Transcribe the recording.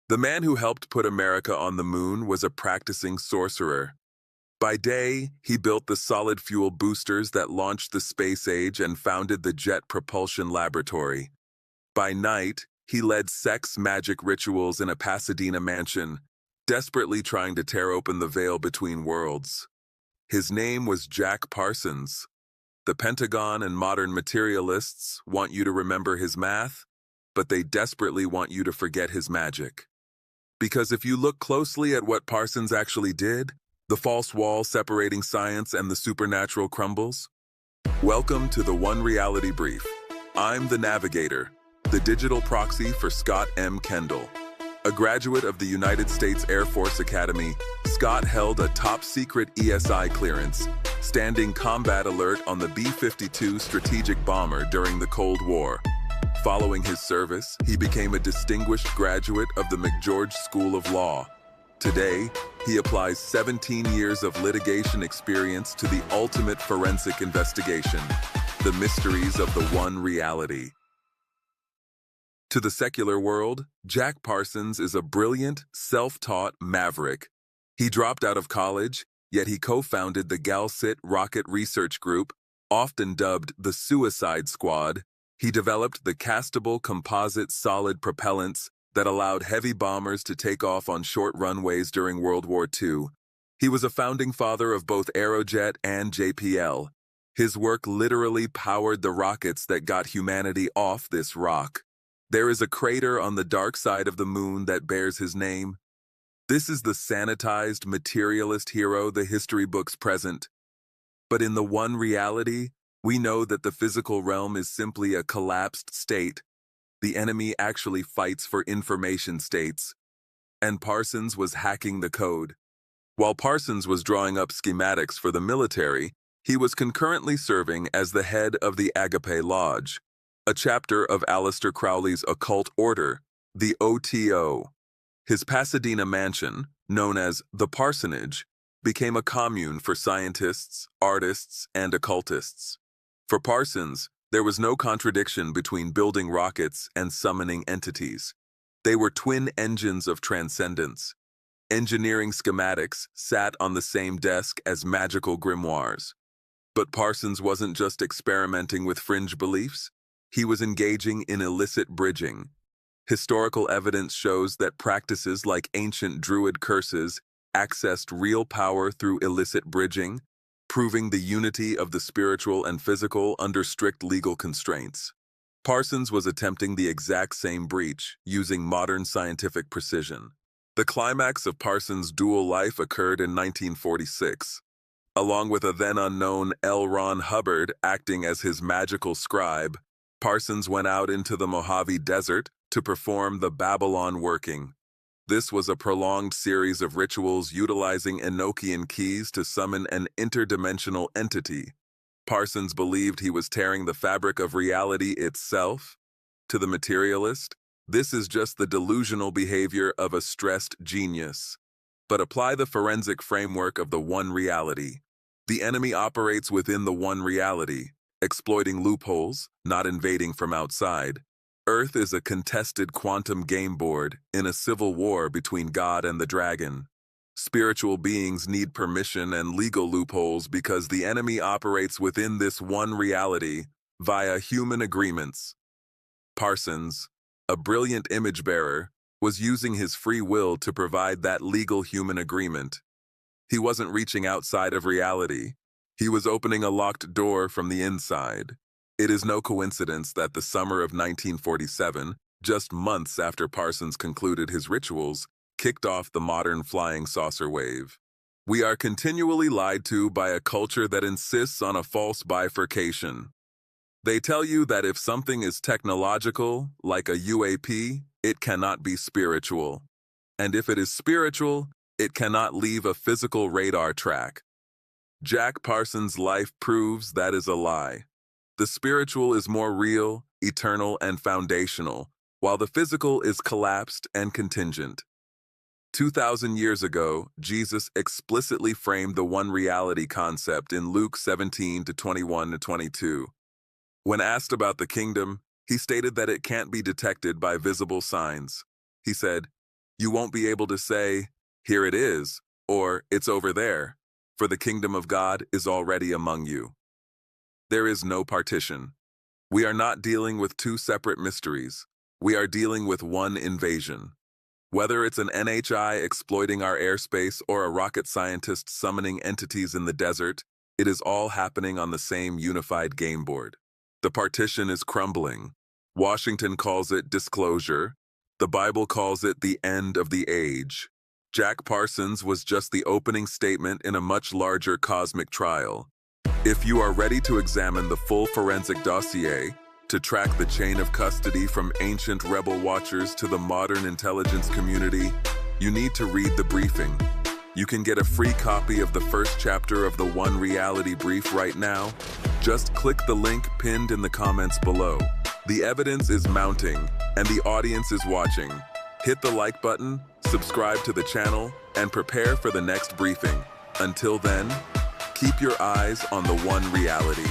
The man who helped put America on the moon was a practicing sorcerer. By day, he built the solid fuel boosters that launched the space age and founded the Jet Propulsion Laboratory. By night, he led sex magic rituals in a Pasadena mansion, desperately trying to tear open the veil between worlds. His name was Jack Parsons. The Pentagon and modern materialists want you to remember his math, but they desperately want you to forget his magic. Because if you look closely at what Parsons actually did, the false wall separating science and the supernatural crumbles. Welcome to the One Reality Brief. I'm the Navigator, the digital proxy for Scott M. Kendall. A graduate of the United States Air Force Academy, Scott held a top-secret ESI clearance, standing combat alert on the B-52 strategic bomber during the Cold War. Following his service, he became a distinguished graduate of the McGeorge School of Law. Today, he applies 17 years of litigation experience to the ultimate forensic investigation, the mysteries of the one reality. To the secular world, Jack Parsons is a brilliant, self-taught maverick. He dropped out of college, yet he co-founded the GalCit rocket research group, often dubbed the Suicide Squad. He developed the castable composite solid propellants that allowed heavy bombers to take off on short runways during World War II. He was a founding father of both Aerojet and JPL. His work literally powered the rockets that got humanity off this rock. There is a crater on the dark side of the moon that bears his name. This is the sanitized materialist hero the history books present. But in the one reality, we know that the physical realm is simply a collapsed state. The enemy actually fights for information states. And Parsons was hacking the code. While Parsons was drawing up schematics for the military, he was concurrently serving as the head of the Agape Lodge, a chapter of Aleister Crowley's occult order, the OTO. His Pasadena mansion, known as the Parsonage, became a commune for scientists, artists, and occultists. For Parsons, there was no contradiction between building rockets and summoning entities. They were twin engines of transcendence. Engineering schematics sat on the same desk as magical grimoires. But Parsons wasn't just experimenting with fringe beliefs. He was engaging in illicit bridging. Historical evidence shows that practices like ancient druid curses accessed real power through illicit bridging, proving the unity of the spiritual and physical under strict legal constraints. Parsons was attempting the exact same breach, using modern scientific precision. The climax of Parsons' dual life occurred in 1946. Along with a then-unknown L. Ron Hubbard acting as his magical scribe, Parsons went out into the Mojave Desert to perform the Babalon Working. This was a prolonged series of rituals utilizing Enochian keys to summon an interdimensional entity. Parsons believed he was tearing the fabric of reality itself. To the materialist, this is just the delusional behavior of a stressed genius. But apply the forensic framework of the one reality. The enemy operates within the one reality, exploiting loopholes, not invading from outside. Earth is a contested quantum game board in a civil war between God and the dragon. Spiritual beings need permission and legal loopholes because the enemy operates within this one reality via human agreements. Parsons, a brilliant image bearer, was using his free will to provide that legal human agreement. He wasn't reaching outside of reality. He was opening a locked door from the inside. It is no coincidence that the summer of 1947, just months after Parsons concluded his rituals, kicked off the modern flying saucer wave. We are continually lied to by a culture that insists on a false bifurcation. They tell you that if something is technological, like a UAP, it cannot be spiritual. And if it is spiritual, it cannot leave a physical radar track. Jack Parsons' life proves that is a lie. The spiritual is more real, eternal, and foundational, while the physical is collapsed and contingent. 2,000 years ago, Jesus explicitly framed the one reality concept in Luke 17:21-22. When asked about the kingdom, he stated that it can't be detected by visible signs. He said, You won't be able to say, "Here it is," or "It's over there," for the kingdom of God is already among you. There is no partition. We are not dealing with two separate mysteries. We are dealing with one invasion. Whether it's an NHI exploiting our airspace or a rocket scientist summoning entities in the desert, it is all happening on the same unified game board. The partition is crumbling. Washington calls it disclosure. The Bible calls it the end of the age. Jack Parsons was just the opening statement in a much larger cosmic trial. If you are ready to examine the full forensic dossier, to track the chain of custody from ancient rebel watchers to the modern intelligence community, you need to read the briefing. You can get a free copy of the first chapter of the One Reality Brief right now. Just click the link pinned in the comments below. The evidence is mounting, and the audience is watching. Hit the like button, subscribe to the channel, and prepare for the next briefing. Until then, keep your eyes on the One Reality.